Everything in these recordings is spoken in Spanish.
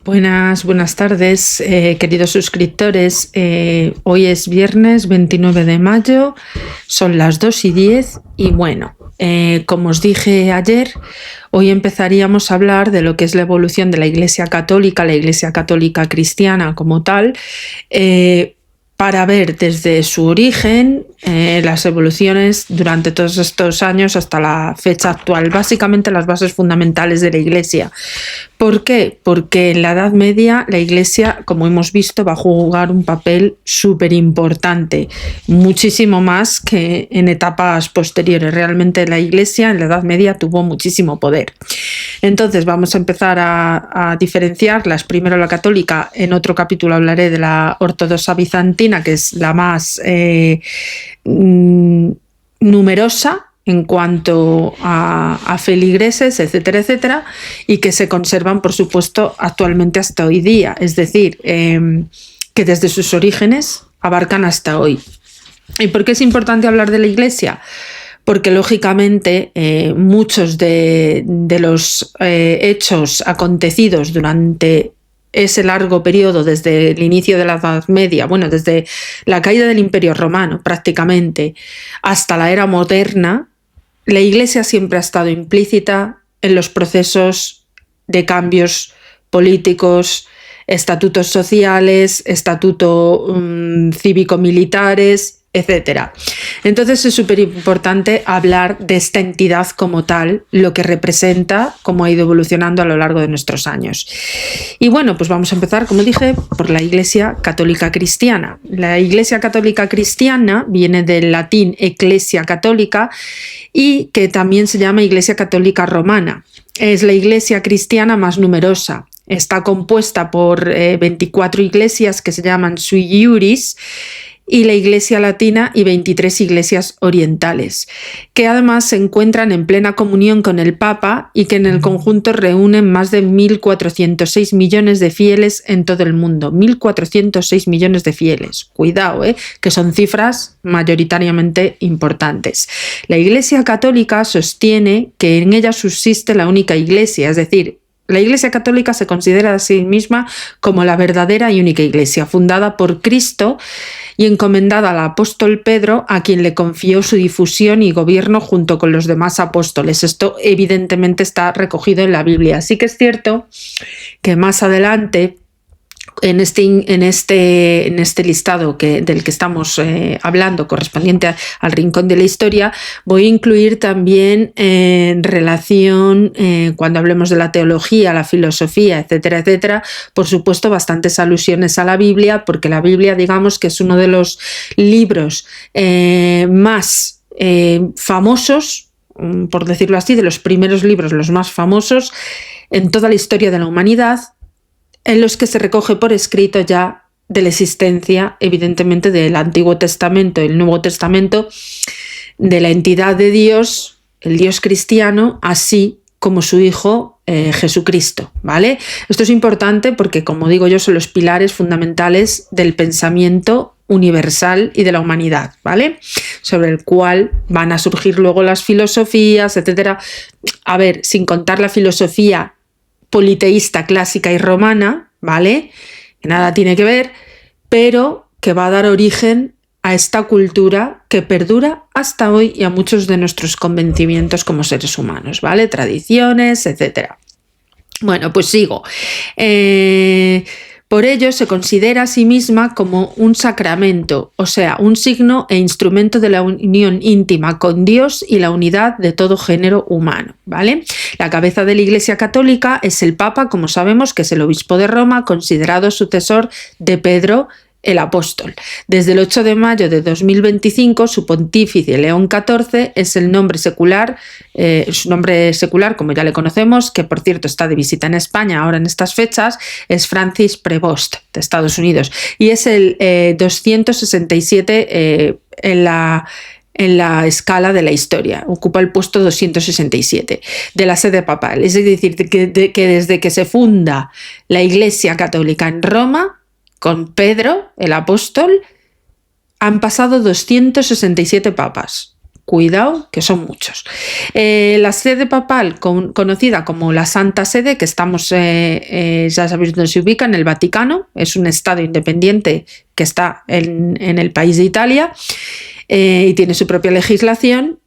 Buenas tardes, queridos suscriptores. Hoy es viernes 29 de mayo, son las 2:10 y bueno, como os dije ayer, hoy empezaríamos a hablar de lo que es la evolución de la Iglesia Católica cristiana como tal, para ver desde su origen las evoluciones durante todos estos años hasta la fecha actual, básicamente las bases fundamentales de la Iglesia. ¿Por qué? Porque en la Edad Media la Iglesia, como hemos visto, va a jugar un papel súper importante, muchísimo más que en etapas posteriores. Realmente la Iglesia en la Edad Media tuvo muchísimo poder. Entonces vamos a empezar a diferenciarlas. Primero la católica, en otro capítulo hablaré de la ortodoxa bizantina, que es la más numerosa en cuanto a feligreses, etcétera, etcétera, y que se conservan, por supuesto, actualmente hasta hoy día. Es decir, que desde sus orígenes abarcan hasta hoy. ¿Y por qué es importante hablar de la Iglesia? Porque lógicamente muchos de los hechos acontecidos durante ese largo periodo desde el inicio de la Edad Media, bueno, desde la caída del Imperio Romano prácticamente hasta la era moderna, la Iglesia siempre ha estado implícita en los procesos de cambios políticos, estatutos sociales, estatutos cívico-militares, etc. Entonces es súper importante hablar de esta entidad como tal, lo que representa, cómo ha ido evolucionando a lo largo de nuestros años. Y bueno, pues vamos a empezar, como dije, por la Iglesia Católica Cristiana. La Iglesia Católica Cristiana viene del latín Ecclesia Católica y que también se llama Iglesia Católica Romana. Es la iglesia cristiana más numerosa. Está compuesta por 24 iglesias que se llaman sui iuris, y la Iglesia Latina y 23 iglesias orientales, que además se encuentran en plena comunión con el Papa y que en el conjunto reúnen más de 1.406 millones de fieles en todo el mundo. 1.406 millones de fieles. Cuidado, que son cifras mayoritariamente importantes. La Iglesia Católica sostiene que en ella subsiste la única iglesia, es decir, la Iglesia Católica se considera a sí misma como la verdadera y única iglesia, fundada por Cristo y encomendada al apóstol Pedro, a quien le confió su difusión y gobierno junto con los demás apóstoles. Esto evidentemente está recogido en la Biblia. Sí que es cierto que más adelante, en este listado del que estamos hablando, correspondiente al rincón de la historia, voy a incluir también en relación, cuando hablemos de la teología, la filosofía, etcétera, etcétera, por supuesto bastantes alusiones a la Biblia, porque la Biblia, digamos que es uno de los libros más famosos, por decirlo así, de los primeros libros, los más famosos en toda la historia de la humanidad, en los que se recoge por escrito ya de la existencia, evidentemente, del Antiguo Testamento y el Nuevo Testamento, de la entidad de Dios, el Dios cristiano, así como su Hijo Jesucristo, ¿vale? Esto es importante porque, como digo yo, son los pilares fundamentales del pensamiento universal y de la humanidad, ¿vale? Sobre el cual van a surgir luego las filosofías, etcétera. A ver, sin contar la filosofía politeísta clásica y romana, ¿vale? Que nada tiene que ver, pero que va a dar origen a esta cultura que perdura hasta hoy y a muchos de nuestros convencimientos como seres humanos, ¿vale? Tradiciones, etc. Bueno, pues sigo. Por ello se considera a sí misma como un sacramento, o sea, un signo e instrumento de la unión íntima con Dios y la unidad de todo género humano, ¿vale? La cabeza de la Iglesia Católica es el Papa, como sabemos, que es el obispo de Roma, considerado sucesor de Pedro el apóstol. Desde el 8 de mayo de 2025, su pontífice León XIV es el nombre secular, su nombre secular, como ya le conocemos, que por cierto está de visita en España ahora en estas fechas, es Francis Prevost de Estados Unidos y es el 267 en la escala de la historia, ocupa el puesto 267 de la sede papal. Es decir, que desde que se funda la Iglesia Católica en Roma, con Pedro, el apóstol, han pasado 267 papas. Cuidado, que son muchos. La sede papal, conocida como la Santa Sede, que estamos, ya sabéis dónde se ubica, en el Vaticano, es un estado independiente que está en el país de Italia y tiene su propia legislación.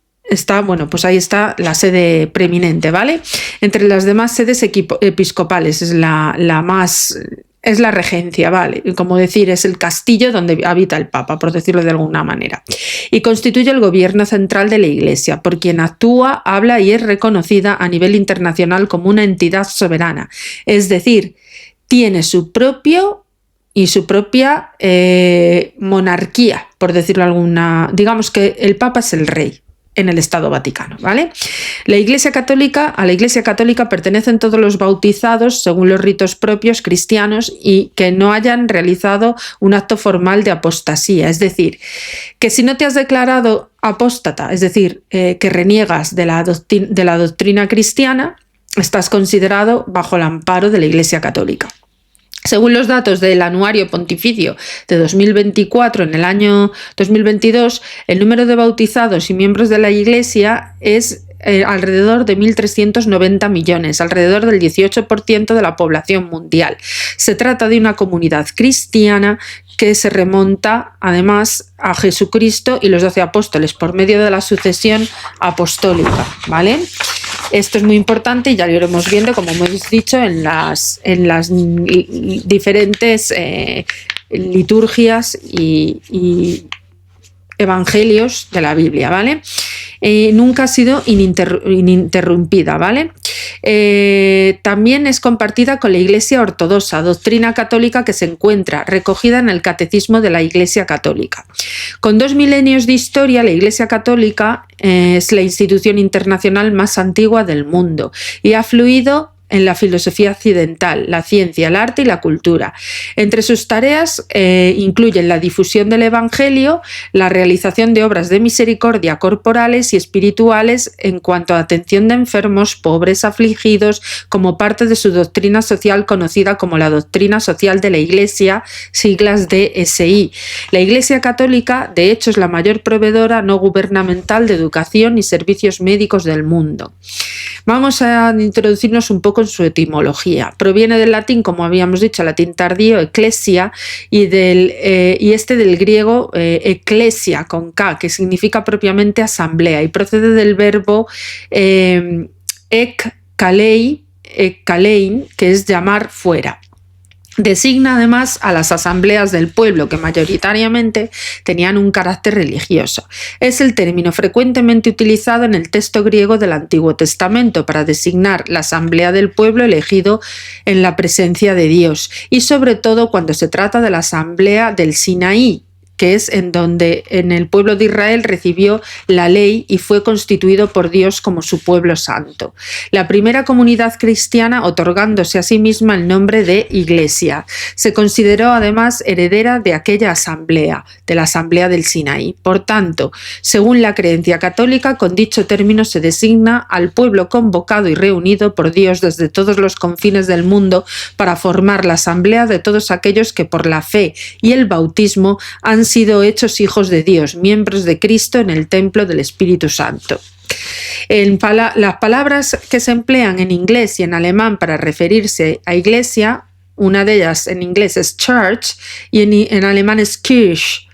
Pues ahí está la sede preeminente, ¿vale? Entre las demás sedes episcopales es la más... Es la regencia, ¿vale? Como decir, es el castillo donde habita el Papa, por decirlo de alguna manera. Y constituye el gobierno central de la Iglesia, por quien actúa, habla y es reconocida a nivel internacional como una entidad soberana. Es decir, tiene su propia monarquía, por decirlo alguna. Digamos que el Papa es el rey en el Estado Vaticano, ¿vale? A la Iglesia Católica pertenecen todos los bautizados según los ritos propios cristianos y que no hayan realizado un acto formal de apostasía, es decir, que si no te has declarado apóstata, es decir, que reniegas de la doctrina cristiana, estás considerado bajo el amparo de la Iglesia Católica. Según los datos del Anuario Pontificio de 2024, en el año 2022, el número de bautizados y miembros de la Iglesia es alrededor de 1.390 millones, alrededor del 18% de la población mundial. Se trata de una comunidad cristiana que se remonta además a Jesucristo y los 12 apóstoles por medio de la sucesión apostólica, ¿vale? Esto es muy importante y ya lo iremos viendo, como hemos dicho, en las diferentes liturgias y evangelios de la Biblia, ¿vale? Nunca ha sido ininterrumpida, ¿vale? También es compartida con la Iglesia Ortodoxa, doctrina católica que se encuentra recogida en el Catecismo de la Iglesia Católica. Con 2 milenios de historia, la Iglesia Católica es la institución internacional más antigua del mundo y ha fluido en la filosofía occidental, la ciencia, el arte y la cultura. Entre sus tareas incluyen la difusión del Evangelio, la realización de obras de misericordia corporales y espirituales en cuanto a atención de enfermos, pobres, afligidos, como parte de su doctrina social conocida como la doctrina social de la Iglesia, siglas DSI. La Iglesia Católica, de hecho, es la mayor proveedora no gubernamental de educación y servicios médicos del mundo. Vamos a introducirnos un poco en su etimología. Proviene del latín, como habíamos dicho, latín tardío, ecclesia, y del griego ecclesia, con K, que significa propiamente asamblea, y procede del verbo ekkalein, que es llamar fuera. Designa además a las asambleas del pueblo que mayoritariamente tenían un carácter religioso. Es el término frecuentemente utilizado en el texto griego del Antiguo Testamento para designar la asamblea del pueblo elegido en la presencia de Dios y sobre todo cuando se trata de la asamblea del Sinaí, que es en donde en el pueblo de Israel recibió la ley y fue constituido por Dios como su pueblo santo. La primera comunidad cristiana otorgándose a sí misma el nombre de Iglesia. Se consideró además heredera de aquella asamblea, de la asamblea del Sinaí. Por tanto, según la creencia católica, con dicho término se designa al pueblo convocado y reunido por Dios desde todos los confines del mundo para formar la asamblea de todos aquellos que por la fe y el bautismo han sido hechos hijos de Dios, miembros de Cristo en el templo del Espíritu Santo. Las palabras que se emplean en inglés y en alemán para referirse a iglesia, una de ellas en inglés es church y en alemán es Kirche,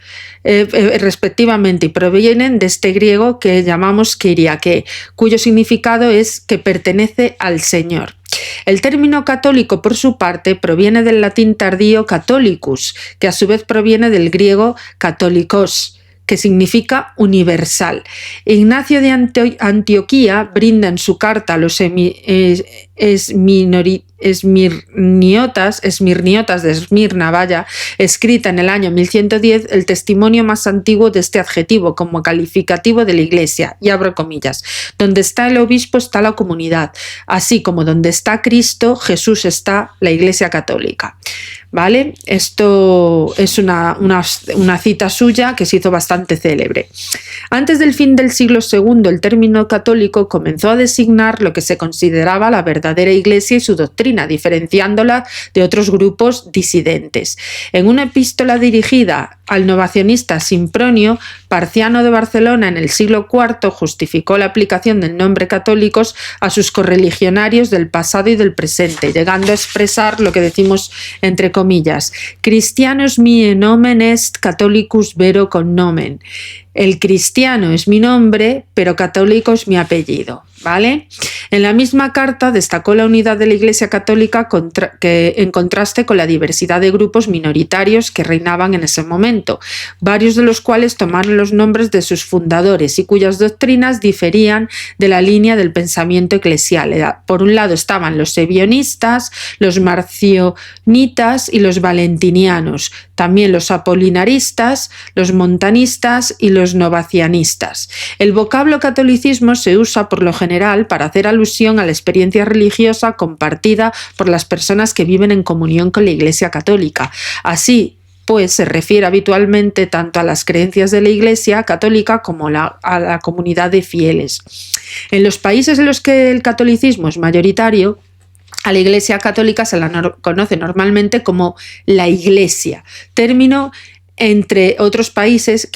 respectivamente, y provienen de este griego que llamamos Kyriake, cuyo significado es que pertenece al Señor. El término católico, por su parte, proviene del latín tardío catholicus, que a su vez proviene del griego catholikos, que significa universal. Ignacio de Antioquía brinda en su carta a los esmirniotas de Esmirna, escrita en el año 1110, el testimonio más antiguo de este adjetivo como calificativo de la Iglesia, y abro comillas: donde está el obispo está la comunidad, así como donde está Cristo, Jesús está la Iglesia Católica. ¿Vale? Esto es una cita suya que se hizo bastante célebre. Antes del fin del siglo II, el término católico comenzó a designar lo que se consideraba la verdadera Iglesia y su doctrina, diferenciándola de otros grupos disidentes. En una epístola dirigida al novacionista Simpronio, Parciano de Barcelona en el siglo IV justificó la aplicación del nombre católicos a sus correligionarios del pasado y del presente, llegando a expresar lo que decimos entre comillas: Christianus mie nomen est catholicus vero cognomen. El cristiano es mi nombre, pero católico es mi apellido, ¿vale? En la misma carta destacó la unidad de la Iglesia Católica en contraste con la diversidad de grupos minoritarios que reinaban en ese momento, varios de los cuales tomaron los nombres de sus fundadores y cuyas doctrinas diferían de la línea del pensamiento eclesial. Por un lado estaban los ebionistas, los marcionitas y los valentinianos, también los apolinaristas, los montanistas y los novacianistas. El vocablo catolicismo se usa por lo general para hacer alusión a la experiencia religiosa compartida por las personas que viven en comunión con la Iglesia Católica. Así, pues se refiere habitualmente tanto a las creencias de la Iglesia Católica como a la comunidad de fieles. En los países en los que el catolicismo es mayoritario, a la Iglesia Católica se la conoce normalmente como la Iglesia, término entre otros países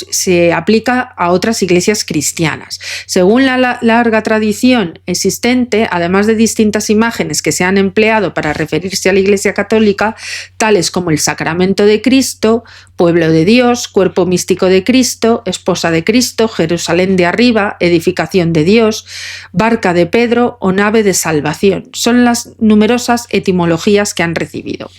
se aplica a otras iglesias cristianas. Según la larga tradición existente, además de distintas imágenes que se han empleado para referirse a la Iglesia Católica, tales como el Sacramento de Cristo, Pueblo de Dios, Cuerpo Místico de Cristo, Esposa de Cristo, Jerusalén de Arriba, Edificación de Dios, Barca de Pedro o Nave de Salvación, son las numerosas etimologías que han recibido.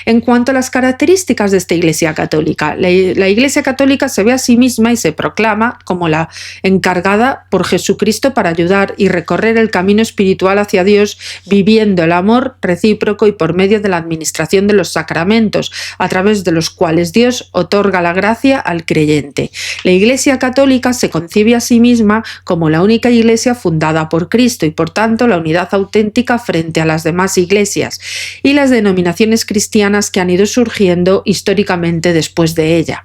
En cuanto a las características de esta Iglesia Católica, la Iglesia Católica se ve a sí misma y se proclama como la encargada por Jesucristo para ayudar y recorrer el camino espiritual hacia Dios, viviendo el amor recíproco y por medio de la administración de los sacramentos, a través de los cuales Dios otorga la gracia al creyente. La Iglesia Católica se concibe a sí misma como la única Iglesia fundada por Cristo y por tanto la unidad auténtica frente a las demás iglesias y las denominaciones cristianas que han ido surgiendo históricamente después de ella.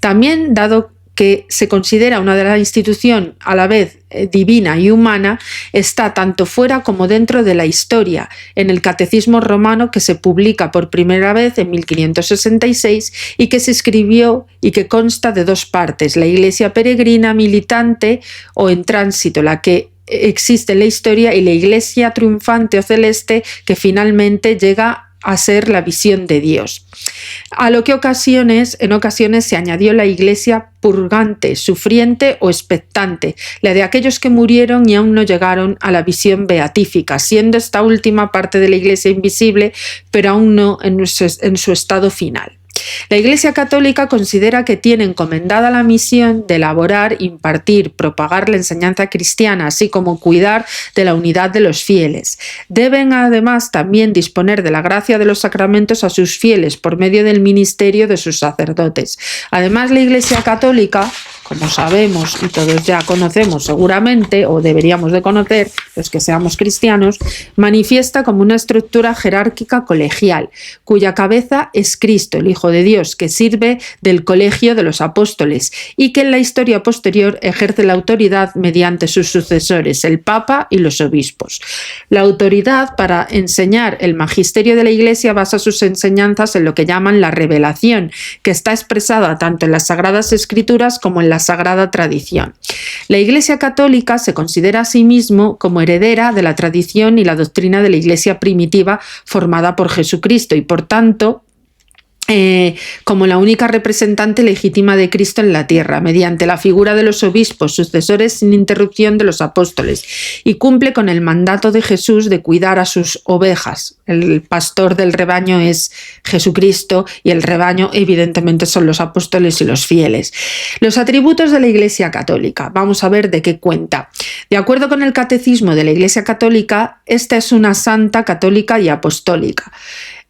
También, dado que se considera una de la institución a la vez divina y humana, está tanto fuera como dentro de la historia, en el Catecismo Romano, que se publica por primera vez en 1566 y que se escribió y que consta de dos partes: la Iglesia peregrina militante o en tránsito, la que existe en la historia, y la Iglesia triunfante o celeste, que finalmente llega a ser la visión de Dios. A lo que en ocasiones se añadió la Iglesia purgante, sufriente o expectante, la de aquellos que murieron y aún no llegaron a la visión beatífica, siendo esta última parte de la Iglesia invisible, pero aún no en su estado final. La Iglesia Católica considera que tiene encomendada la misión de elaborar, impartir, propagar la enseñanza cristiana, así como cuidar de la unidad de los fieles. Deben además también disponer de la gracia de los sacramentos a sus fieles por medio del ministerio de sus sacerdotes. Además, la Iglesia Católica, como sabemos y todos ya conocemos seguramente, o deberíamos de conocer, los que seamos cristianos, manifiesta como una estructura jerárquica colegial, cuya cabeza es Cristo, el Hijo de Dios, que sirve del colegio de los apóstoles y que en la historia posterior ejerce la autoridad mediante sus sucesores, el Papa y los obispos. La autoridad para enseñar el magisterio de la Iglesia basa sus enseñanzas en lo que llaman la revelación, que está expresada tanto en las Sagradas Escrituras como en la sagrada tradición. La Iglesia Católica se considera a sí mismo como heredera de la tradición y la doctrina de la Iglesia primitiva formada por Jesucristo y por tanto como la única representante legítima de Cristo en la tierra, mediante la figura de los obispos, sucesores sin interrupción de los apóstoles, y cumple con el mandato de Jesús de cuidar a sus ovejas. El pastor del rebaño es Jesucristo y el rebaño evidentemente son los apóstoles y los fieles. Los atributos de la Iglesia Católica. Vamos a ver de qué cuenta. De acuerdo con el Catecismo de la Iglesia Católica, esta es una santa, católica y apostólica.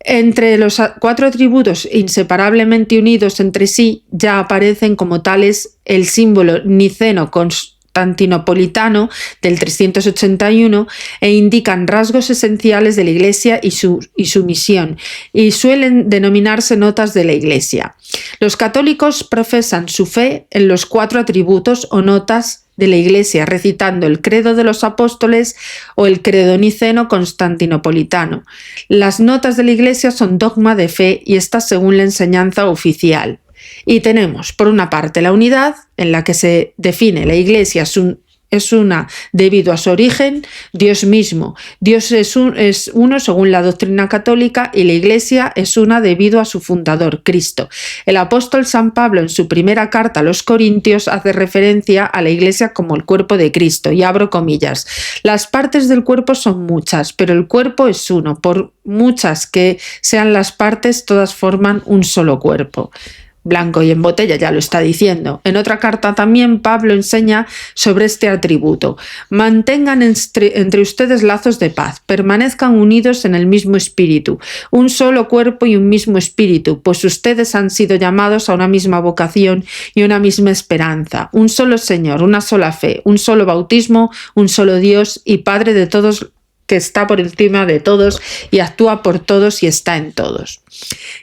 Entre los 4 atributos inseparablemente unidos entre sí ya aparecen como tales el símbolo niceno-constantinopolitano del 381 e indican rasgos esenciales de la Iglesia y su misión, y suelen denominarse notas de la Iglesia. Los católicos profesan su fe en los 4 atributos o notas de la Iglesia, recitando el Credo de los Apóstoles o el Credo niceno constantinopolitano. Las notas de la Iglesia son dogma de fe y está según la enseñanza oficial. Y tenemos, por una parte, la unidad, en la que se define la Iglesia es una debido a su origen, Dios mismo. Dios es uno según la doctrina católica y la Iglesia es una debido a su fundador, Cristo. El apóstol San Pablo en su primera carta a los Corintios hace referencia a la Iglesia como el cuerpo de Cristo, y abro comillas. Las partes del cuerpo son muchas, pero el cuerpo es uno. Por muchas que sean las partes, todas forman un solo cuerpo. Blanco y en botella, ya lo está diciendo. En otra carta también Pablo enseña sobre este atributo. Mantengan entre ustedes lazos de paz, permanezcan unidos en el mismo espíritu, un solo cuerpo y un mismo espíritu, pues ustedes han sido llamados a una misma vocación y una misma esperanza, un solo Señor, una sola fe, un solo bautismo, un solo Dios y Padre de todos, que está por encima de todos y actúa por todos y está en todos.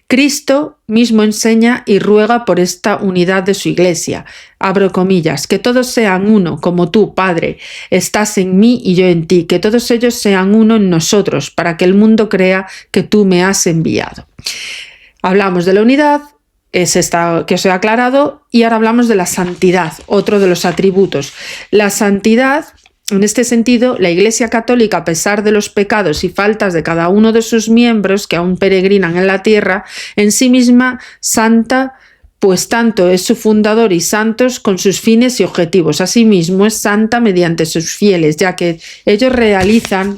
Cristo mismo enseña y ruega por esta unidad de su Iglesia. Abro comillas, que todos sean uno, como tú, Padre, estás en mí y yo en ti, que todos ellos sean uno en nosotros, para que el mundo crea que tú me has enviado. Hablamos de la unidad, es esta que os he aclarado, y ahora hablamos de la santidad, otro de los atributos. La santidad, en este sentido, la Iglesia Católica, a pesar de los pecados y faltas de cada uno de sus miembros que aún peregrinan en la tierra, en sí misma santa, pues tanto es su fundador y santos con sus fines y objetivos. Asimismo, es santa mediante sus fieles, ya que ellos realizan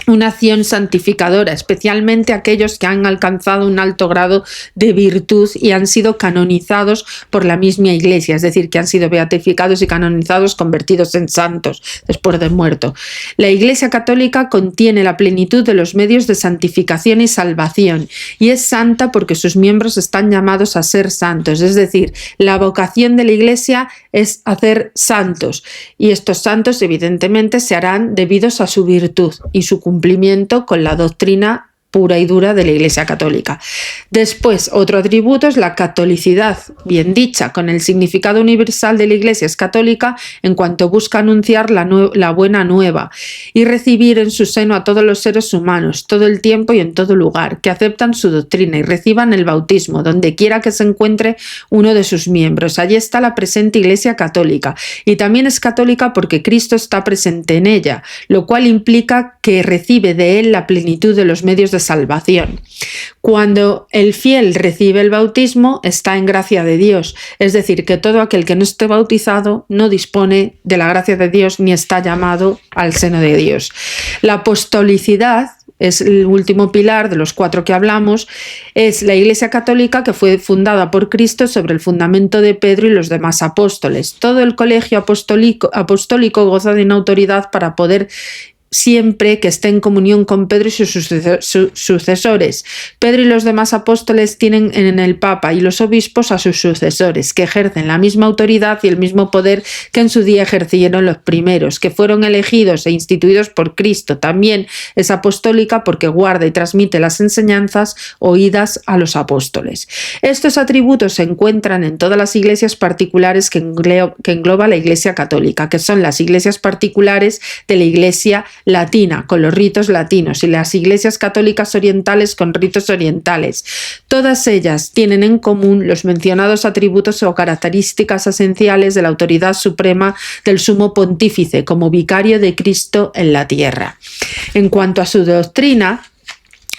una acción santificadora, especialmente aquellos que han alcanzado un alto grado de virtud y han sido canonizados por la misma Iglesia, es decir, que han sido beatificados y canonizados, convertidos en santos después de muerto. La Iglesia Católica contiene la plenitud de los medios de santificación y salvación, y es santa porque sus miembros están llamados a ser santos, es decir, la vocación de la Iglesia es hacer santos, y estos santos evidentemente se harán debidos a su virtud y su cumplimiento con la doctrina pura y dura de la Iglesia Católica. Después, otro atributo es la catolicidad, bien dicha, con el significado universal de la Iglesia es católica en cuanto busca anunciar la buena nueva y recibir en su seno a todos los seres humanos, todo el tiempo y en todo lugar, que aceptan su doctrina y reciban el bautismo, donde quiera que se encuentre uno de sus miembros. Allí está la presente Iglesia Católica, y también es católica porque Cristo está presente en ella, lo cual implica que recibe de él la plenitud de los medios de salvación. Cuando el fiel recibe el bautismo, está en gracia de Dios, es decir, que todo aquel que no esté bautizado no dispone de la gracia de Dios ni está llamado al seno de Dios. La apostolicidad es el último pilar de los 4 que hablamos, es la Iglesia Católica que fue fundada por Cristo sobre el fundamento de Pedro y los demás apóstoles. Todo el colegio apostólico goza de una autoridad para poder siempre que esté en comunión con Pedro y sus sucesores. Pedro y los demás apóstoles tienen en el Papa y los obispos a sus sucesores, que ejercen la misma autoridad y el mismo poder que en su día ejercieron los primeros, que fueron elegidos e instituidos por Cristo. También es apostólica porque guarda y transmite las enseñanzas oídas a los apóstoles. Estos atributos se encuentran en todas las iglesias particulares que engloba la Iglesia Católica, que son las iglesias particulares de la Iglesia latina con los ritos latinos y las iglesias católicas orientales con ritos orientales. Todas ellas tienen en común los mencionados atributos o características esenciales de la autoridad suprema del sumo pontífice como vicario de Cristo en la tierra. En cuanto a su doctrina,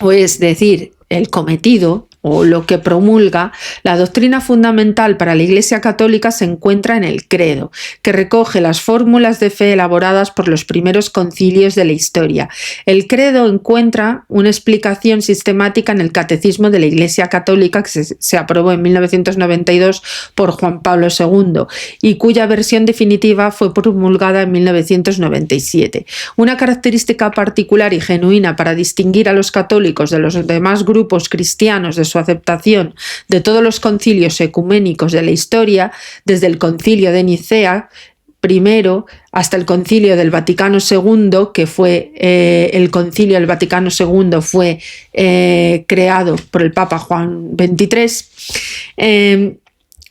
o es decir, el cometido o lo que promulga, la doctrina fundamental para la Iglesia Católica se encuentra en el credo, que recoge las fórmulas de fe elaboradas por los primeros concilios de la historia. El credo encuentra una explicación sistemática en el Catecismo de la Iglesia Católica que se aprobó en 1992 por Juan Pablo II y cuya versión definitiva fue promulgada en 1997. Una característica particular y genuina para distinguir a los católicos de los demás grupos cristianos de su aceptación de todos los concilios ecuménicos de la historia, desde el concilio de Nicea primero hasta el concilio del Vaticano II, que fue el concilio del Vaticano II fue creado por el Papa Juan XXIII.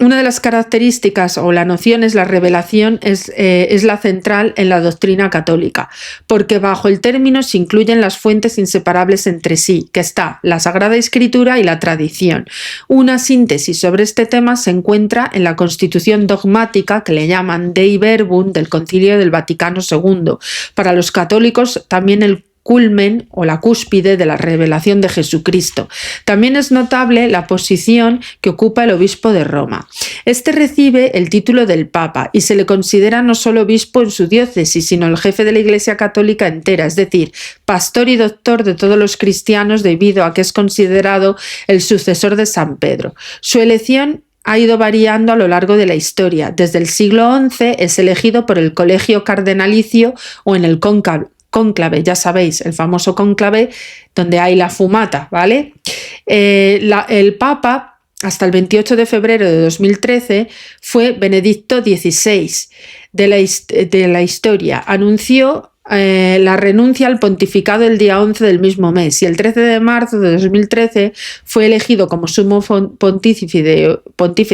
una de las características o la noción es la revelación, es la central en la doctrina católica, porque bajo el término se incluyen las fuentes inseparables entre sí, que está la Sagrada Escritura y la tradición. Una síntesis sobre este tema se encuentra en la Constitución dogmática que le llaman Dei Verbum del Concilio del Vaticano II. Para los católicos también el culmen o la cúspide de la revelación de Jesucristo. También es notable la posición que ocupa el obispo de Roma. Este recibe el título del Papa y se le considera no solo obispo en su diócesis, sino el jefe de la Iglesia Católica entera, es decir, pastor y doctor de todos los cristianos debido a que es considerado el sucesor de San Pedro. Su elección ha ido variando a lo largo de la historia. Desde el siglo XI es elegido por el colegio cardenalicio o en el cónclave, ya sabéis, el famoso cónclave donde hay la fumata, ¿vale? El Papa, hasta el 28 de febrero de 2013, fue Benedicto XVI de la historia. Anunció la renuncia al pontificado el día 11 del mismo mes y el 13 de marzo de 2013 fue elegido como sumo pontífice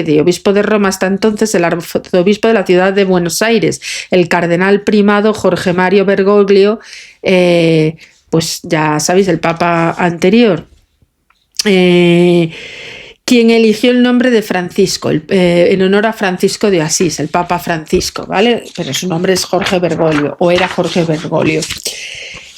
y obispo de Roma hasta entonces el arzobispo de la ciudad de Buenos Aires, el cardenal primado Jorge Mario Bergoglio, pues ya sabéis, el papa anterior. Quien eligió el nombre de Francisco, en honor a Francisco de Asís, el Papa Francisco, ¿vale? Pero su nombre es Jorge Bergoglio, o era Jorge Bergoglio.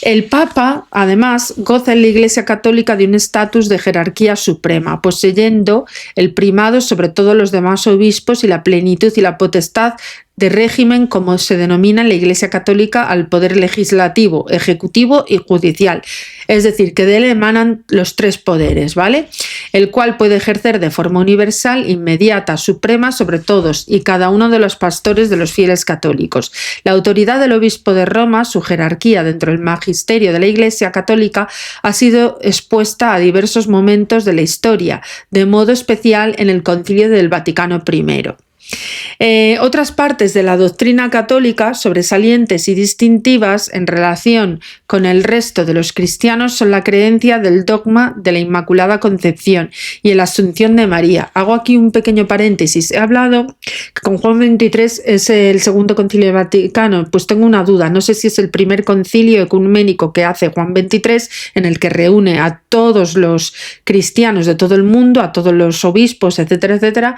El Papa, además, goza en la Iglesia Católica de un estatus de jerarquía suprema, poseyendo el primado sobre todos los demás obispos y la plenitud y la potestad de régimen, como se denomina en la Iglesia Católica, al poder legislativo, ejecutivo y judicial. Es decir, que de él emanan los tres poderes, ¿vale? El cual puede ejercer de forma universal, inmediata, suprema sobre todos y cada uno de los pastores de los fieles católicos. La autoridad del obispo de Roma, su jerarquía dentro del magisterio de la Iglesia Católica, ha sido expuesta a diversos momentos de la historia, de modo especial en el Concilio del Vaticano I. Otras partes de la doctrina católica sobresalientes y distintivas en relación con el resto de los cristianos son la creencia del dogma de la Inmaculada Concepción y en la Asunción de María. Hago aquí un pequeño paréntesis. He hablado que con Juan XXIII es el segundo concilio Vaticano, pues tengo una duda, no sé si es el primer concilio ecuménico que hace Juan XXIII en el que reúne a todos los cristianos de todo el mundo, a todos los obispos, etcétera, etcétera.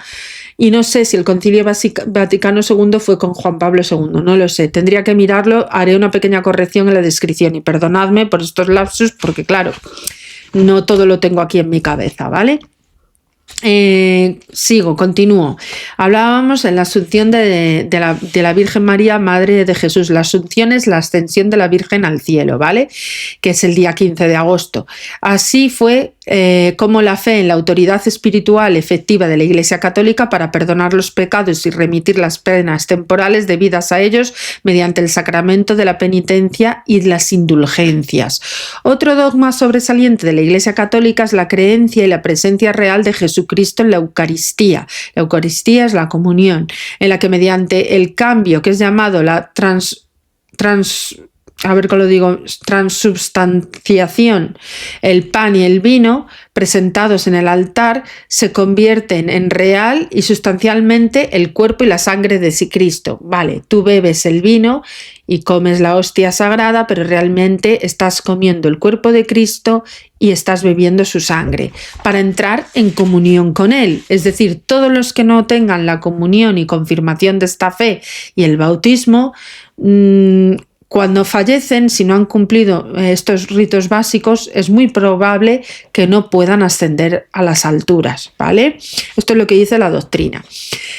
Y no sé si el Concilio Vaticano II fue con Juan Pablo II, no lo sé, tendría que mirarlo, haré una pequeña corrección en la descripción y perdonadme por estos lapsus porque claro, no todo lo tengo aquí en mi cabeza, ¿vale? Continúo. Hablábamos en la Asunción de la Virgen María, Madre de Jesús. La Asunción es la ascensión de la Virgen al cielo, ¿vale? Que es el día 15 de agosto. Así fue como la fe en la autoridad espiritual efectiva de la Iglesia Católica para perdonar los pecados y remitir las penas temporales debidas a ellos mediante el sacramento de la penitencia y las indulgencias. Otro dogma sobresaliente de la Iglesia Católica es la creencia y la presencia real de Jesucristo en la Eucaristía. La Eucaristía es la comunión, en la que mediante el cambio que es llamado la transubstanciación, el pan y el vino presentados en el altar se convierten en real y sustancialmente el cuerpo y la sangre de Cristo. Vale, tú bebes el vino y comes la hostia sagrada, pero realmente estás comiendo el cuerpo de Cristo y estás bebiendo su sangre para entrar en comunión con Él. Es decir, todos los que no tengan la comunión y confirmación de esta fe y el bautismo, cuando fallecen, si no han cumplido estos ritos básicos, es muy probable que no puedan ascender a las alturas, ¿vale? Esto es lo que dice la doctrina.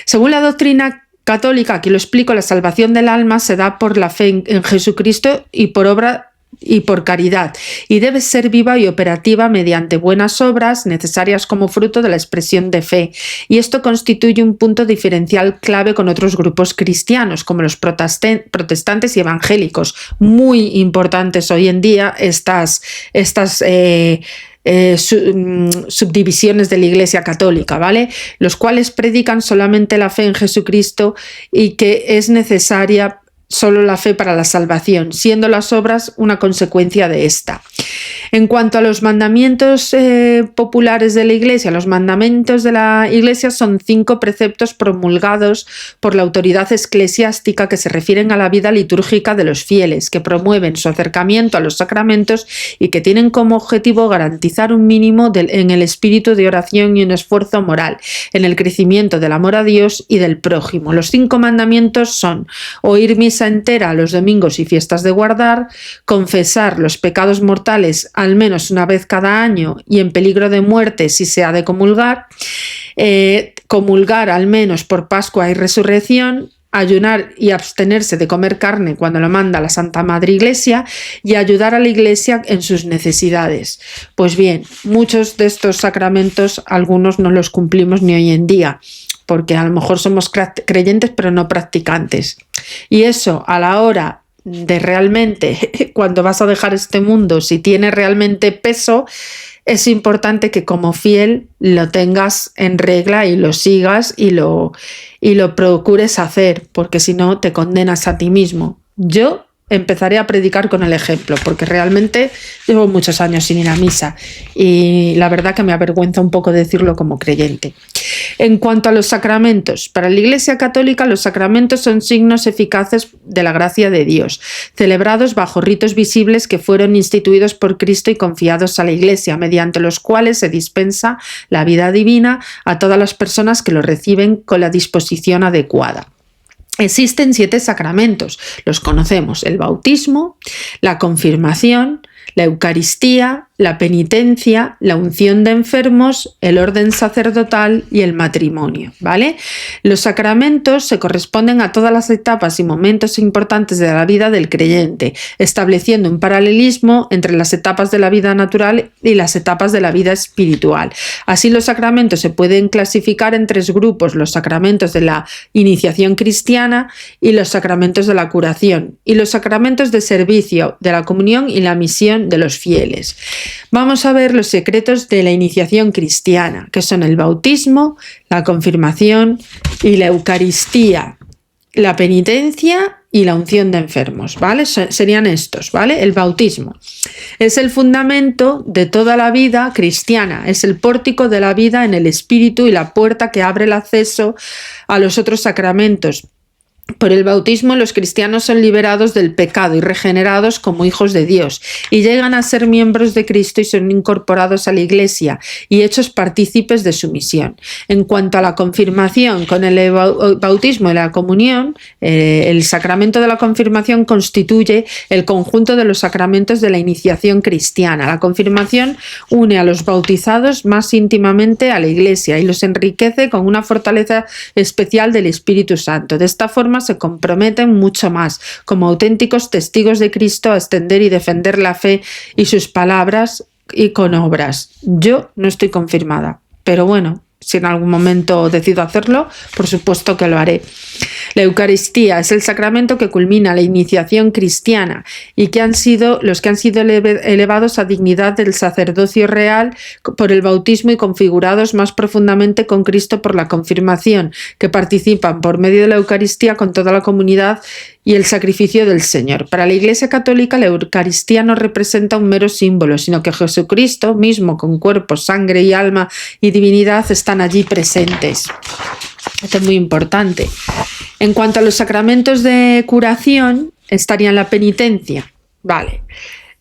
Según la doctrina católica, aquí lo explico, la salvación del alma se da por la fe en Jesucristo y por obra y por caridad, y debe ser viva y operativa mediante buenas obras necesarias como fruto de la expresión de fe, y esto constituye un punto diferencial clave con otros grupos cristianos como los protestantes y evangélicos, muy importantes hoy en día estas subdivisiones de la Iglesia Católica, ¿vale? Los cuales predican solamente la fe en Jesucristo y que es necesaria solo la fe para la salvación, siendo las obras una consecuencia de esta. En cuanto a los mandamientos populares de la Iglesia, los mandamientos de la Iglesia son 5 preceptos promulgados por la autoridad eclesiástica que se refieren a la vida litúrgica de los fieles, que promueven su acercamiento a los sacramentos y que tienen como objetivo garantizar un mínimo en el espíritu de oración y un esfuerzo moral, en el crecimiento del amor a Dios y del prójimo. Los 5 mandamientos son: oír misa entera los domingos y fiestas de guardar, confesar los pecados mortales al menos una vez cada año y en peligro de muerte si se ha de comulgar, comulgar al menos por Pascua y Resurrección, ayunar y abstenerse de comer carne cuando lo manda la Santa Madre Iglesia y ayudar a la Iglesia en sus necesidades. Pues bien, muchos de estos sacramentos, algunos no los cumplimos ni hoy en día, porque a lo mejor somos creyentes pero no practicantes. Y eso, a la hora de realmente, cuando vas a dejar este mundo, si tiene realmente peso, es importante que como fiel lo tengas en regla y lo sigas y lo procures hacer, porque si no te condenas a ti mismo. Yo empezaré a predicar con el ejemplo, porque realmente llevo muchos años sin ir a misa y la verdad que me avergüenza un poco decirlo como creyente. En cuanto a los sacramentos, para la Iglesia Católica los sacramentos son signos eficaces de la gracia de Dios, celebrados bajo ritos visibles que fueron instituidos por Cristo y confiados a la Iglesia, mediante los cuales se dispensa la vida divina a todas las personas que lo reciben con la disposición adecuada. Existen 7 sacramentos, los conocemos: el bautismo, la confirmación, la Eucaristía, la penitencia, la unción de enfermos, el orden sacerdotal y el matrimonio, ¿vale? Los sacramentos se corresponden a todas las etapas y momentos importantes de la vida del creyente, estableciendo un paralelismo entre las etapas de la vida natural y las etapas de la vida espiritual. Así, los sacramentos se pueden clasificar en 3 grupos: los sacramentos de la iniciación cristiana y los sacramentos de la curación, y los sacramentos de servicio, de la comunión y la misión de los fieles. Vamos a ver los secretos de la iniciación cristiana, que son el bautismo, la confirmación y la Eucaristía, la penitencia y la unción de enfermos, ¿vale? Serían estos, ¿vale? El bautismo es el fundamento de toda la vida cristiana, es el pórtico de la vida en el espíritu y la puerta que abre el acceso a los otros sacramentos. Por el bautismo los cristianos son liberados del pecado y regenerados como hijos de Dios y llegan a ser miembros de Cristo y son incorporados a la Iglesia y hechos partícipes de su misión. En cuanto a la confirmación, con el bautismo y la comunión, el sacramento de la confirmación constituye el conjunto de los sacramentos de la iniciación cristiana. La confirmación une a los bautizados más íntimamente a la Iglesia y los enriquece con una fortaleza especial del Espíritu Santo. De esta forma se comprometen mucho más, como auténticos testigos de Cristo, a extender y defender la fe y sus palabras y con obras. Yo no estoy confirmada, pero bueno, si en algún momento decido hacerlo, por supuesto que lo haré. La Eucaristía es el sacramento que culmina la iniciación cristiana y los que han sido elevados a dignidad del sacerdocio real por el bautismo y configurados más profundamente con Cristo por la confirmación, que participan por medio de la Eucaristía con toda la comunidad y el sacrificio del Señor. Para la Iglesia Católica, la Eucaristía no representa un mero símbolo, sino que Jesucristo mismo, con cuerpo, sangre y alma y divinidad, están allí presentes. Esto es muy importante. En cuanto a los sacramentos de curación, estarían la penitencia. Vale.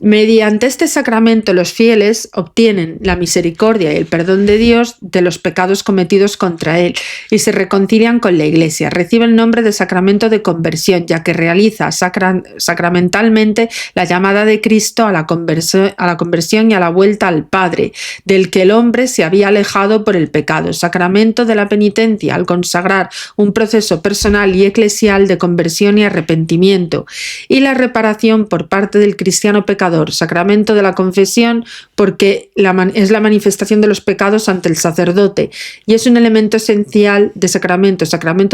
Mediante este sacramento los fieles obtienen la misericordia y el perdón de Dios de los pecados cometidos contra Él y se reconcilian con la Iglesia. Recibe el nombre de sacramento de conversión, ya que realiza sacramentalmente la llamada de Cristo a la conversión y a la vuelta al Padre, del que el hombre se había alejado por el pecado. Sacramento de la penitencia, al consagrar un proceso personal y eclesial de conversión y arrepentimiento, y la reparación por parte del cristiano pecador. Sacramento de la confesión, porque es la manifestación de los pecados ante el sacerdote y es un elemento esencial de sacramento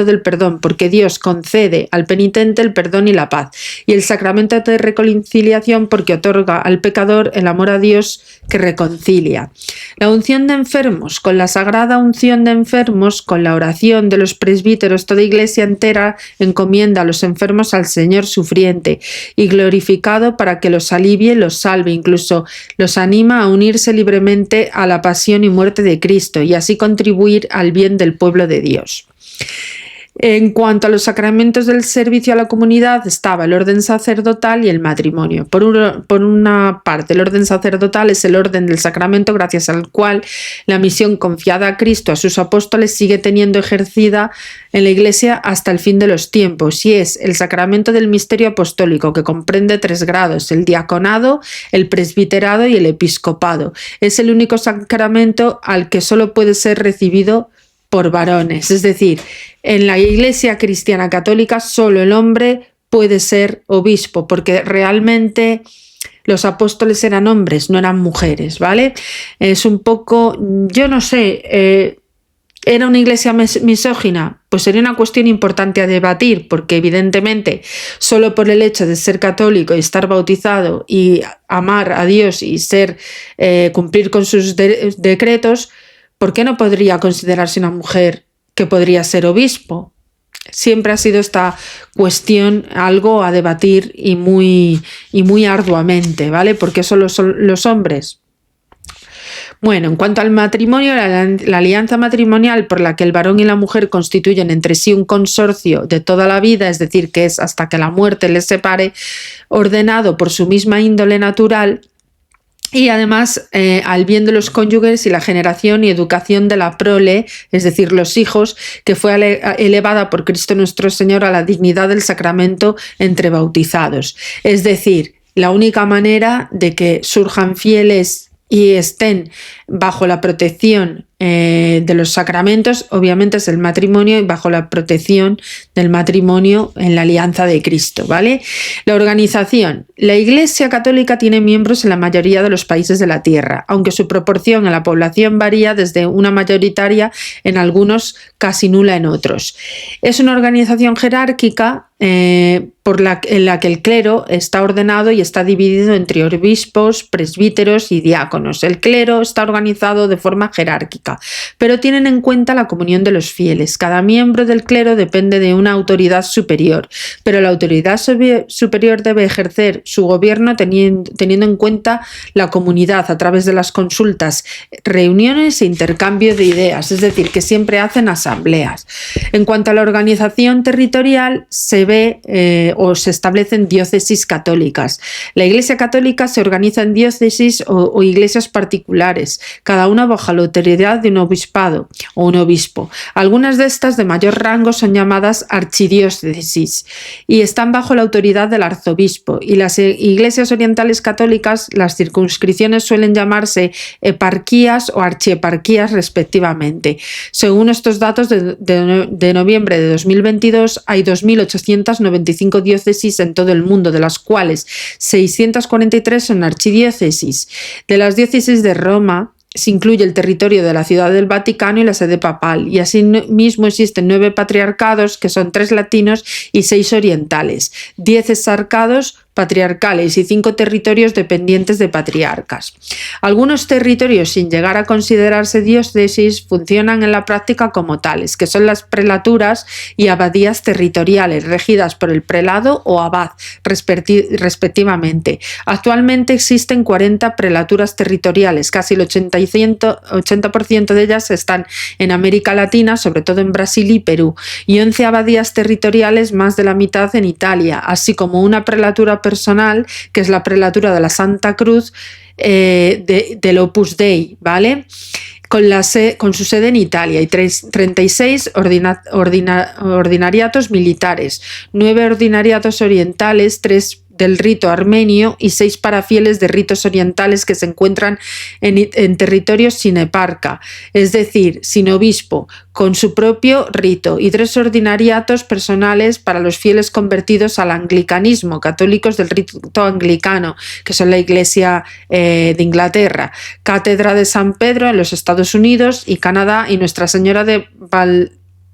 del perdón, porque Dios concede al penitente el perdón y la paz, y el sacramento de reconciliación, porque otorga al pecador el amor a Dios que reconcilia. La unción de enfermos, con la sagrada unción de enfermos, con la oración de los presbíteros, toda iglesia entera encomienda a los enfermos al Señor sufriente y glorificado para que los alivie alivie, los salve, incluso los anima a unirse libremente a la pasión y muerte de Cristo y así contribuir al bien del pueblo de Dios. En cuanto a los sacramentos del servicio a la comunidad, estaba el orden sacerdotal y el matrimonio. Por una parte, el orden sacerdotal es el orden del sacramento gracias al cual la misión confiada a Cristo, a sus apóstoles, sigue teniendo ejercida en la Iglesia hasta el fin de los tiempos, y es el sacramento del misterio apostólico, que comprende 3 grados: el diaconado, el presbiterado y el episcopado. Es el único sacramento al que solo puede ser recibido por varones, es decir, en la Iglesia cristiana católica solo el hombre puede ser obispo, porque realmente los apóstoles eran hombres, no eran mujeres, ¿vale? Es un poco, yo no sé, ¿era una iglesia misógina? Pues sería una cuestión importante a debatir, porque evidentemente solo por el hecho de ser católico y estar bautizado y amar a Dios y cumplir con sus decretos, ¿por qué no podría considerarse una mujer que podría ser obispo? Siempre ha sido esta cuestión algo a debatir y muy arduamente, ¿vale? Porque solo son los hombres. Bueno, en cuanto al matrimonio, la alianza matrimonial por la que el varón y la mujer constituyen entre sí un consorcio de toda la vida, es decir, que es hasta que la muerte les separe, ordenado por su misma índole natural, y además al bien de los cónyuges y la generación y educación de la prole, es decir, los hijos, que fue elevada por Cristo nuestro Señor a la dignidad del sacramento entre bautizados. Es decir, la única manera de que surjan fieles y estén bajo la protección de los sacramentos, obviamente es el matrimonio, y bajo la protección del matrimonio en la alianza de Cristo, ¿vale? La organización. La Iglesia Católica tiene miembros en la mayoría de los países de la tierra, aunque su proporción a la población varía desde una mayoritaria en algunos, casi nula en otros. Es una organización jerárquica en la que el clero está ordenado y está dividido entre obispos, presbíteros y diáconos. El clero está organizado de forma jerárquica, pero tienen en cuenta la comunión de los fieles. Cada miembro del clero depende de una autoridad superior, pero la autoridad superior debe ejercer su gobierno teniendo en cuenta la comunidad a través de las consultas, reuniones e intercambio de ideas, es decir, que siempre hacen asambleas. En cuanto a la organización territorial, se establecen diócesis católicas. La Iglesia Católica se organiza en diócesis o iglesias particulares, cada una bajo la autoridad de un obispado o un obispo. Algunas de estas de mayor rango son llamadas archidiócesis y están bajo la autoridad del arzobispo, y las iglesias orientales católicas, las circunscripciones suelen llamarse eparquías o archieparquías respectivamente. Según estos datos de noviembre de 2022, hay 2.895 diócesis en todo el mundo, de las cuales 643 son archidiócesis. De las diócesis de Roma se incluye el territorio de la Ciudad del Vaticano y la sede papal, y asimismo existen 9 patriarcados, que son 3 latinos y 6 orientales, 10 exarcados patriarcales y 5 territorios dependientes de patriarcas. Algunos territorios, sin llegar a considerarse diócesis, funcionan en la práctica como tales, que son las prelaturas y abadías territoriales, regidas por el prelado o abad, respectivamente. Actualmente existen 40 prelaturas territoriales, casi el 80% de ellas están en América Latina, sobre todo en Brasil y Perú, y 11 abadías territoriales, más de la mitad en Italia, así como una prelatura personal, que es la prelatura de la Santa Cruz del Opus Dei, ¿vale? Con su sede en Italia, y 36 ordinariatos militares, 9 ordinariatos orientales, 3 del rito armenio y 6 parafieles de ritos orientales que se encuentran en territorios sin eparca, es decir, sin obispo, con su propio rito, y 3 ordinariatos personales para los fieles convertidos al anglicanismo, católicos del rito anglicano, que son la Iglesia de Inglaterra, Cátedra de San Pedro en los Estados Unidos y Canadá, y Nuestra Señora de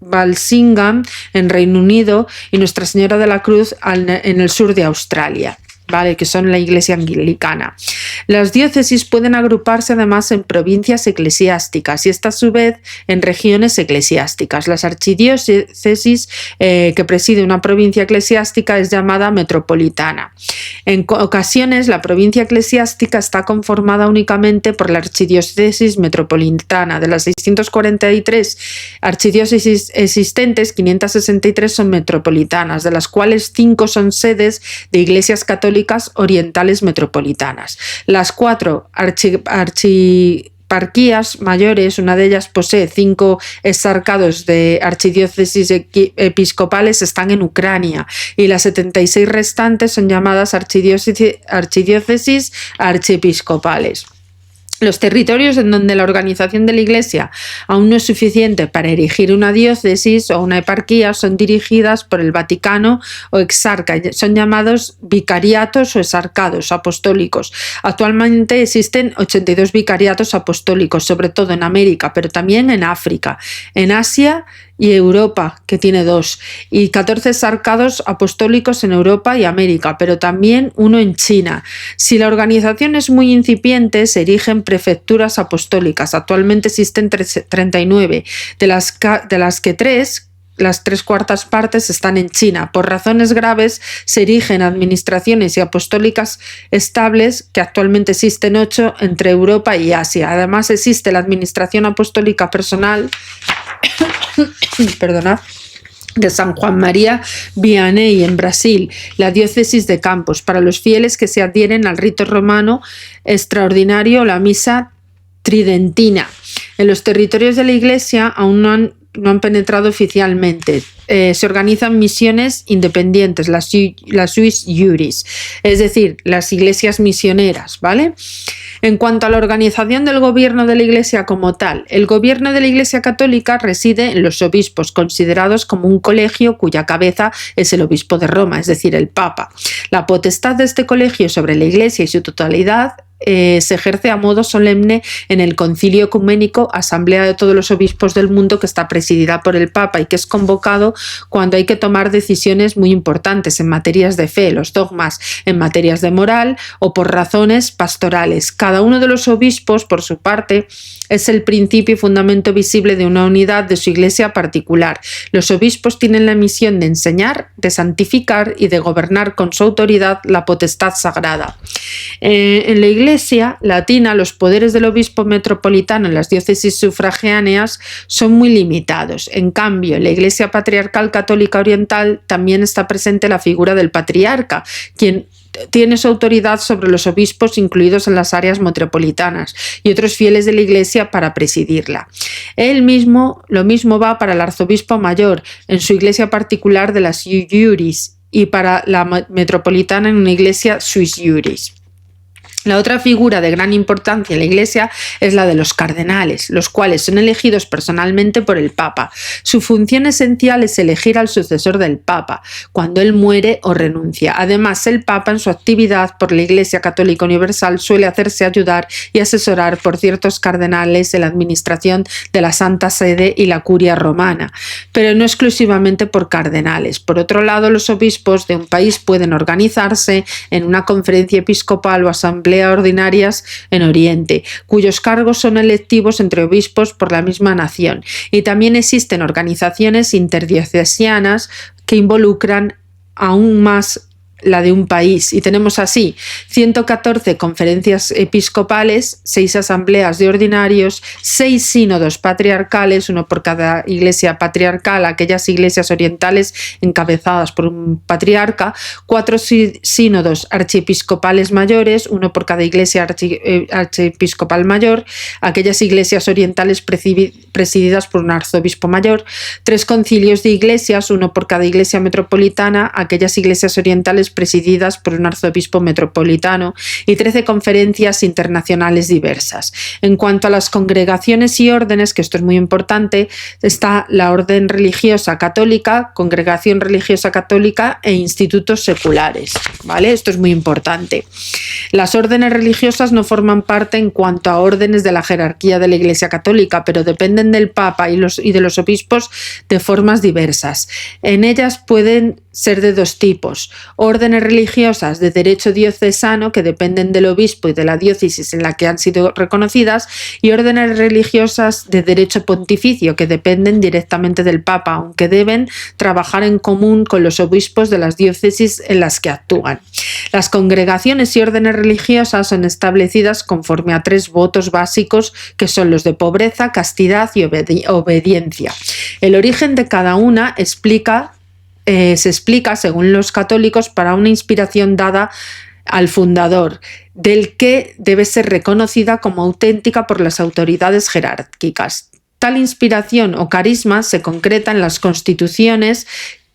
Walsingham en Reino Unido, y Nuestra Señora de la Cruz en el sur de Australia, ¿vale? Que son la Iglesia anglicana. Las diócesis pueden agruparse además en provincias eclesiásticas y estas a su vez en regiones eclesiásticas. Las archidiócesis que preside una provincia eclesiástica es llamada metropolitana. En ocasiones la provincia eclesiástica está conformada únicamente por la archidiócesis metropolitana. De las 643 archidiócesis existentes, 563 son metropolitanas, de las cuales 5 son sedes de iglesias católicas orientales metropolitanas. Las 4 archieparquías mayores, una de ellas posee 5 exarcados de archidiócesis episcopales, están en Ucrania, y las 76 restantes son llamadas archidiócesis archiepiscopales. Los territorios en donde la organización de la Iglesia aún no es suficiente para erigir una diócesis o una eparquía son dirigidas por el Vaticano o exarca. Son llamados vicariatos o exarcados apostólicos. Actualmente existen 82 vicariatos apostólicos, sobre todo en América, pero también en África, en Asia y Europa, que tiene 2, y 14 exarcados apostólicos en Europa y América, pero también uno en China. Si la organización es muy incipiente, se erigen prefecturas apostólicas. Actualmente existen 39, de las que 3, las 3/4 partes, están en China. Por razones graves se erigen administraciones y apostólicas estables, que actualmente existen 8 entre Europa y Asia. Además existe la administración apostólica personal perdonad, de San Juan María Vianney en Brasil, la diócesis de Campos, para los fieles que se adhieren al rito romano extraordinario, la misa tridentina. En los territorios de la Iglesia aún no han penetrado oficialmente. Se organizan misiones independientes, las suis juris, es decir, las iglesias misioneras, ¿vale? En cuanto a la organización del gobierno de la Iglesia como tal, el gobierno de la Iglesia Católica reside en los obispos, considerados como un colegio cuya cabeza es el obispo de Roma, es decir, el Papa. La potestad de este colegio sobre la Iglesia y su totalidad se ejerce a modo solemne en el Concilio Ecuménico, asamblea de todos los obispos del mundo, que está presidida por el Papa y que es convocado cuando hay que tomar decisiones muy importantes en materias de fe, los dogmas, en materias de moral o por razones pastorales. Cada uno de los obispos, por su parte, es el principio y fundamento visible de una unidad de su iglesia particular. Los obispos tienen la misión de enseñar, de santificar y de gobernar con su autoridad la potestad sagrada. En la Iglesia latina, los poderes del obispo metropolitano en las diócesis sufragáneas son muy limitados. En cambio, en la Iglesia patriarcal católica oriental también está presente la figura del patriarca, quien tiene su autoridad sobre los obispos incluidos en las áreas metropolitanas y otros fieles de la Iglesia para presidirla. Lo mismo va para el arzobispo mayor en su iglesia particular de las iuris y para la metropolitana en una iglesia suis juris. La otra figura de gran importancia en la Iglesia es la de los cardenales, los cuales son elegidos personalmente por el Papa. Su función esencial es elegir al sucesor del Papa cuando él muere o renuncia. Además, el Papa en su actividad por la Iglesia Católica Universal suele hacerse ayudar y asesorar por ciertos cardenales en la administración de la Santa Sede y la Curia Romana, pero no exclusivamente por cardenales. Por otro lado, los obispos de un país pueden organizarse en una conferencia episcopal o asamblea ordinarias en Oriente, cuyos cargos son electivos entre obispos por la misma nación, y también existen organizaciones interdiocesianas que involucran aún más la de un país, y tenemos así 114 conferencias episcopales, 6 asambleas de ordinarios, 6 sínodos patriarcales, uno por cada iglesia patriarcal, aquellas iglesias orientales encabezadas por un patriarca, 4 sínodos archiepiscopales mayores, uno por cada iglesia archiepiscopal mayor, aquellas iglesias orientales presididas por un arzobispo mayor, 3 concilios de iglesias, uno por cada iglesia metropolitana, aquellas iglesias orientales presididas por un arzobispo metropolitano, y 13 conferencias internacionales diversas. En cuanto a las congregaciones y órdenes, que esto es muy importante, está la orden religiosa católica, congregación religiosa católica e institutos seculares, ¿vale? Esto es muy importante. Las órdenes religiosas no forman parte en cuanto a órdenes de la jerarquía de la Iglesia Católica, pero dependen del Papa y de los obispos de formas diversas. En ellas pueden ser de 2 tipos: órdenes órdenes religiosas de derecho diocesano que dependen del obispo y de la diócesis en la que han sido reconocidas, y órdenes religiosas de derecho pontificio que dependen directamente del Papa, aunque deben trabajar en común con los obispos de las diócesis en las que actúan. Las congregaciones y órdenes religiosas son establecidas conforme a 3 votos básicos, que son los de pobreza, castidad y obediencia. El origen de cada una se explica, según los católicos, para una inspiración dada al fundador, del que debe ser reconocida como auténtica por las autoridades jerárquicas. Tal inspiración o carisma se concreta en las constituciones,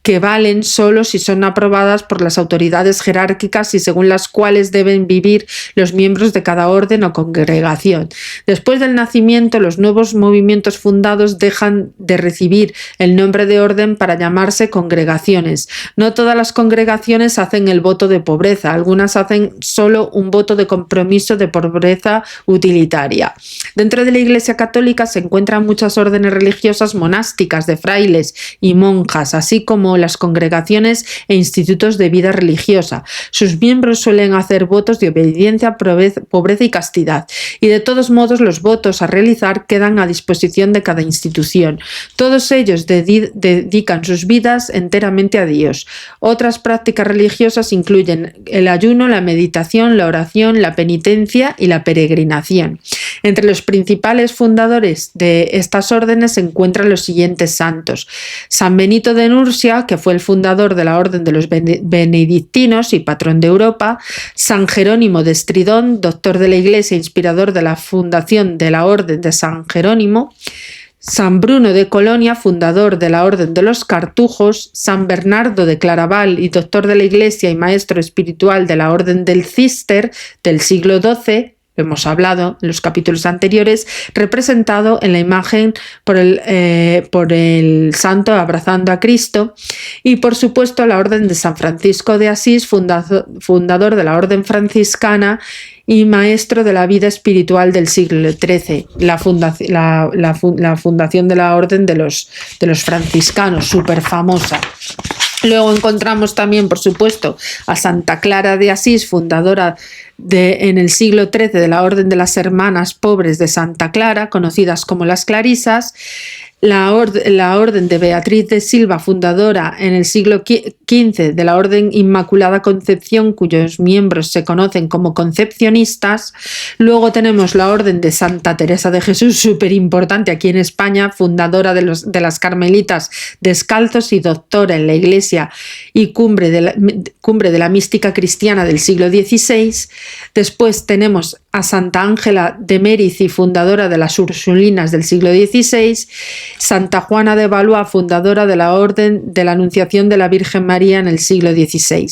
que valen solo si son aprobadas por las autoridades jerárquicas y según las cuales deben vivir los miembros de cada orden o congregación. Después del nacimiento, los nuevos movimientos fundados dejan de recibir el nombre de orden para llamarse congregaciones. No todas las congregaciones hacen el voto de pobreza, algunas hacen solo un voto de compromiso de pobreza utilitaria. Dentro de la Iglesia Católica se encuentran muchas órdenes religiosas monásticas de frailes y monjas, así como las congregaciones e institutos de vida religiosa. Sus miembros suelen hacer votos de obediencia, pobreza y castidad, y de todos modos los votos a realizar quedan a disposición de cada institución. Todos ellos dedican sus vidas enteramente a Dios. Otras prácticas religiosas incluyen el ayuno, la meditación, la oración, la penitencia y la peregrinación. Entre los principales fundadores de estas órdenes se encuentran los siguientes santos: San Benito de Nursia, que fue el fundador de la Orden de los Benedictinos y patrón de Europa; San Jerónimo de Estridón, doctor de la Iglesia, inspirador de la fundación de la Orden de San Jerónimo; San Bruno de Colonia, fundador de la Orden de los Cartujos; San Bernardo de Claraval y doctor de la Iglesia y maestro espiritual de la Orden del Císter del siglo XII, hemos hablado en los capítulos anteriores, representado en la imagen por el santo abrazando a Cristo; y por supuesto la Orden de San Francisco de Asís, fundador de la Orden franciscana y maestro de la vida espiritual del siglo XIII, la fundación de la Orden de los franciscanos, súper famosa. Luego encontramos también, por supuesto, a Santa Clara de Asís, fundadora en el siglo XIII de la Orden de las Hermanas Pobres de Santa Clara, conocidas como las Clarisas; la Orden de Beatriz de Silva, fundadora en el siglo XV de la Orden Inmaculada Concepción, cuyos miembros se conocen como concepcionistas. Luego tenemos la Orden de Santa Teresa de Jesús, súper importante aquí en España, fundadora de las Carmelitas Descalzos y doctora en la Iglesia y cumbre de la mística cristiana del siglo XVI. Después tenemos a Santa Ángela de Mérici, fundadora de las Ursulinas del siglo XVI; Santa Juana de Valois, fundadora de la Orden de la Anunciación de la Virgen María en el siglo XVI.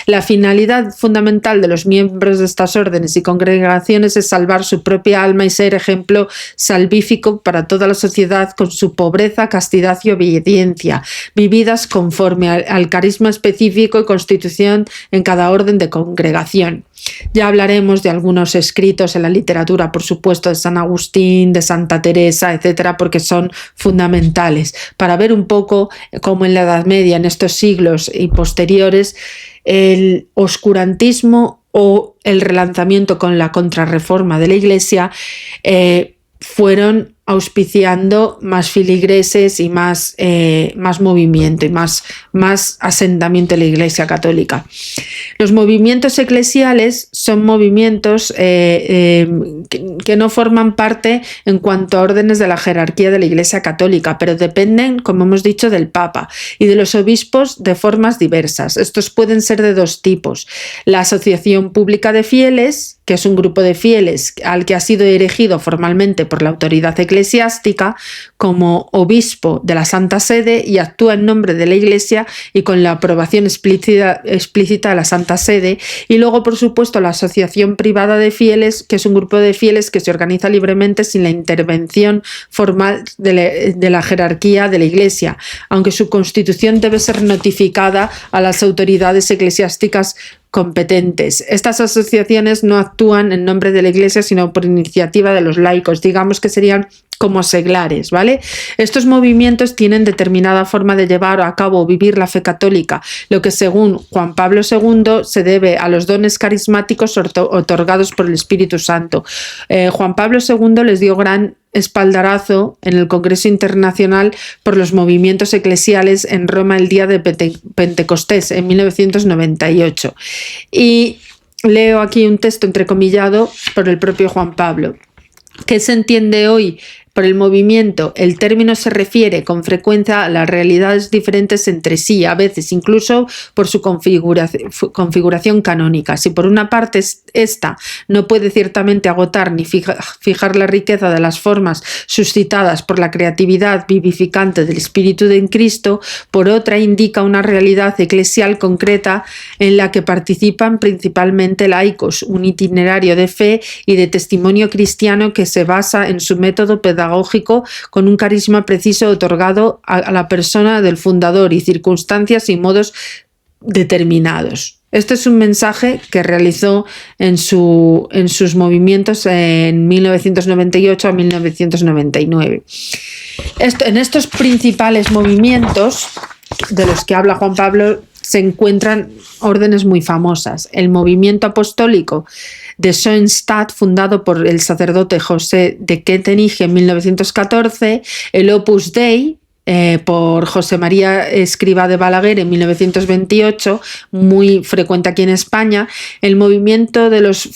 La finalidad fundamental de los miembros de estas órdenes y congregaciones es salvar su propia alma y ser ejemplo salvífico para toda la sociedad con su pobreza, castidad y obediencia, vividas conforme al carisma específico y constitución en cada orden de congregación. Ya hablaremos de algunos escritos en la literatura, por supuesto, de San Agustín, de Santa Teresa, etcétera, porque son fundamentales para ver un poco cómo en la Edad Media, en estos siglos y posteriores, el oscurantismo o el relanzamiento con la contrarreforma de la Iglesia fueron auspiciando más filigreses y más movimiento y más asentamiento de la Iglesia Católica. Los movimientos eclesiales son movimientos que no forman parte en cuanto a órdenes de la jerarquía de la Iglesia Católica, pero dependen, como hemos dicho, del Papa y de los obispos de formas diversas. Estos pueden ser de 2 tipos: la Asociación Pública de Fieles, que es un grupo de fieles al que ha sido erigido formalmente por la autoridad eclesiástica como obispo de la Santa Sede y actúa en nombre de la Iglesia y con la aprobación explícita de la Santa Sede; y luego, por supuesto, la Asociación Privada de Fieles, que es un grupo de fieles que se organiza libremente sin la intervención formal de la jerarquía de la Iglesia, aunque su constitución debe ser notificada a las autoridades eclesiásticas competentes. Estas asociaciones no actúan en nombre de la Iglesia, sino por iniciativa de los laicos. Digamos que serían como seglares, ¿vale? Estos movimientos tienen determinada forma de llevar a cabo o vivir la fe católica, lo que según Juan Pablo II se debe a los dones carismáticos otorgados por el Espíritu Santo. Juan Pablo II les dio gran espaldarazo en el Congreso Internacional por los movimientos eclesiales en Roma el día de Pentecostés en 1998. Y leo aquí un texto entrecomillado por el propio Juan Pablo. ¿Qué se entiende hoy por el movimiento? El término se refiere con frecuencia a las realidades diferentes entre sí, a veces incluso por su configuración canónica. Si por una parte esta no puede ciertamente agotar ni fijar la riqueza de las formas suscitadas por la creatividad vivificante del Espíritu de Cristo, por otra indica una realidad eclesial concreta en la que participan principalmente laicos, un itinerario de fe y de testimonio cristiano que se basa en su método pedagógico con un carisma preciso otorgado a la persona del fundador y circunstancias y modos determinados. Este es un mensaje que realizó en sus movimientos en 1998 a 1999. En estos principales movimientos de los que habla Juan Pablo se encuentran órdenes muy famosas. El movimiento apostólico de Schoenstatt, fundado por el sacerdote José de Kettenich en 1914, el Opus Dei, por José María Escrivá de Balaguer en 1928, muy frecuente aquí en España, el movimiento de los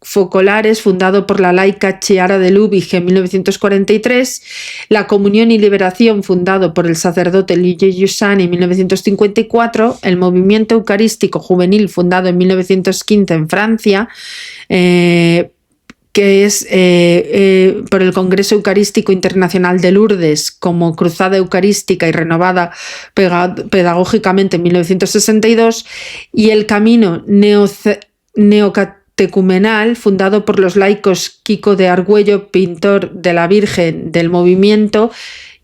focolares, fundado por la laica Chiara de Lubich en 1943, la Comunión y Liberación, fundado por el sacerdote Luigi Giussani en 1954, el movimiento eucarístico juvenil, fundado en 1915 en Francia, que es por el Congreso Eucarístico Internacional de Lourdes como Cruzada Eucarística y renovada pedagógicamente en 1962, y el Camino Neocatecumenal, fundado por los laicos Kiko de Argüello, pintor de la Virgen del movimiento,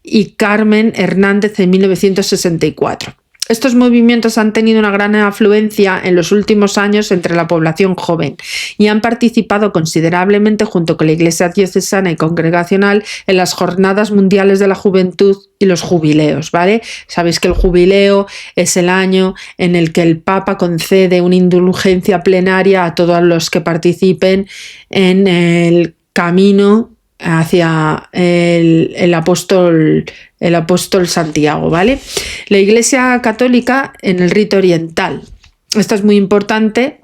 y Carmen Hernández en 1964. Estos movimientos han tenido una gran afluencia en los últimos años entre la población joven y han participado considerablemente junto con la Iglesia diocesana y congregacional en las Jornadas Mundiales de la Juventud y los jubileos, ¿vale? Sabéis que el jubileo es el año en el que el Papa concede una indulgencia plenaria a todos los que participen en el camino hacia el apóstol Santiago, ¿vale? La Iglesia Católica en el rito oriental. Esto es muy importante.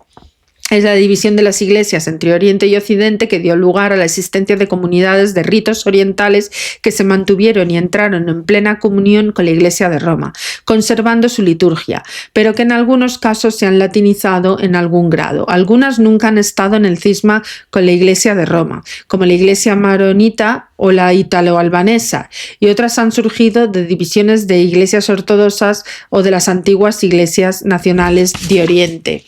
Es la división de las iglesias entre Oriente y Occidente que dio lugar a la existencia de comunidades de ritos orientales que se mantuvieron y entraron en plena comunión con la Iglesia de Roma, conservando su liturgia, pero que en algunos casos se han latinizado en algún grado. Algunas nunca han estado en el cisma con la Iglesia de Roma, como la Iglesia maronita o la italo-albanesa, y otras han surgido de divisiones de iglesias ortodoxas o de las antiguas iglesias nacionales de Oriente.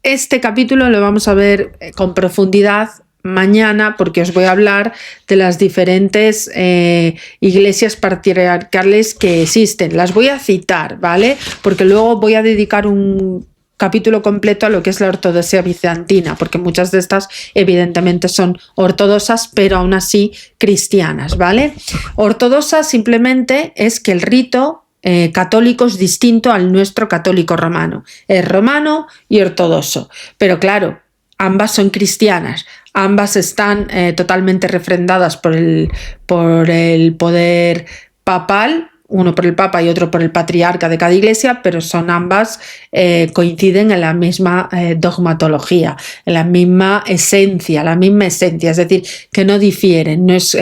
Este capítulo lo vamos a ver con profundidad mañana, porque os voy a hablar de las diferentes iglesias patriarcales que existen. Las voy a citar, ¿vale? Porque luego voy a dedicar un capítulo completo a lo que es la ortodoxia bizantina, porque muchas de estas evidentemente son ortodoxas, pero aún así cristianas, ¿vale? Ortodoxa simplemente es que el rito católico es distinto al nuestro católico romano. Es romano y ortodoxo, pero claro, ambas son cristianas, ambas están totalmente refrendadas por el poder papal, uno por el Papa y otro por el patriarca de cada iglesia, pero son ambas, coinciden en la misma dogmatología, en la misma esencia, es decir, que no difieren, no es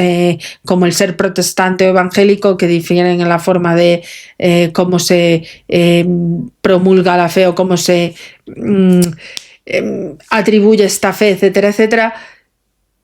como el ser protestante o evangélico, que difieren en la forma de cómo se promulga la fe o cómo se atribuye esta fe, etcétera, etcétera.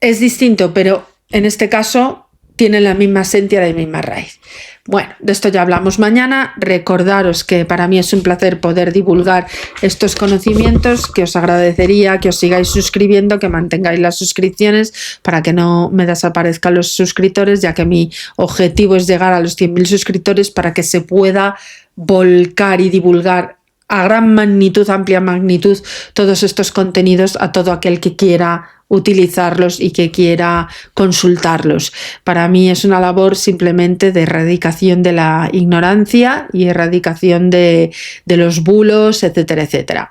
Es distinto, pero en este caso tienen la misma esencia, la misma raíz. Bueno, de esto ya hablamos mañana. Recordaros que para mí es un placer poder divulgar estos conocimientos, que os agradecería que os sigáis suscribiendo, que mantengáis las suscripciones para que no me desaparezcan los suscriptores, ya que mi objetivo es llegar a los 100.000 suscriptores para que se pueda volcar y divulgar a gran magnitud, amplia magnitud, todos estos contenidos a todo aquel que quiera utilizarlos y que quiera consultarlos. Para mí es una labor simplemente de erradicación de la ignorancia y erradicación de los bulos, etcétera, etcétera.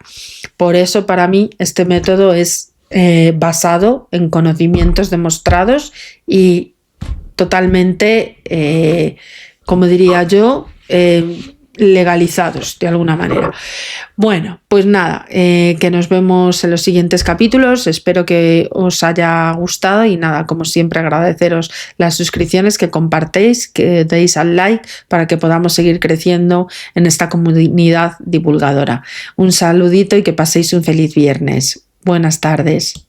Por eso para mí este método es basado en conocimientos demostrados y totalmente, como diría yo, legalizados de alguna manera. Bueno, pues nada, que nos vemos en los siguientes capítulos. Espero que os haya gustado y nada, como siempre agradeceros las suscripciones, que compartéis, que deis al like para que podamos seguir creciendo en esta comunidad divulgadora. Un saludito y que paséis un feliz viernes. Buenas tardes.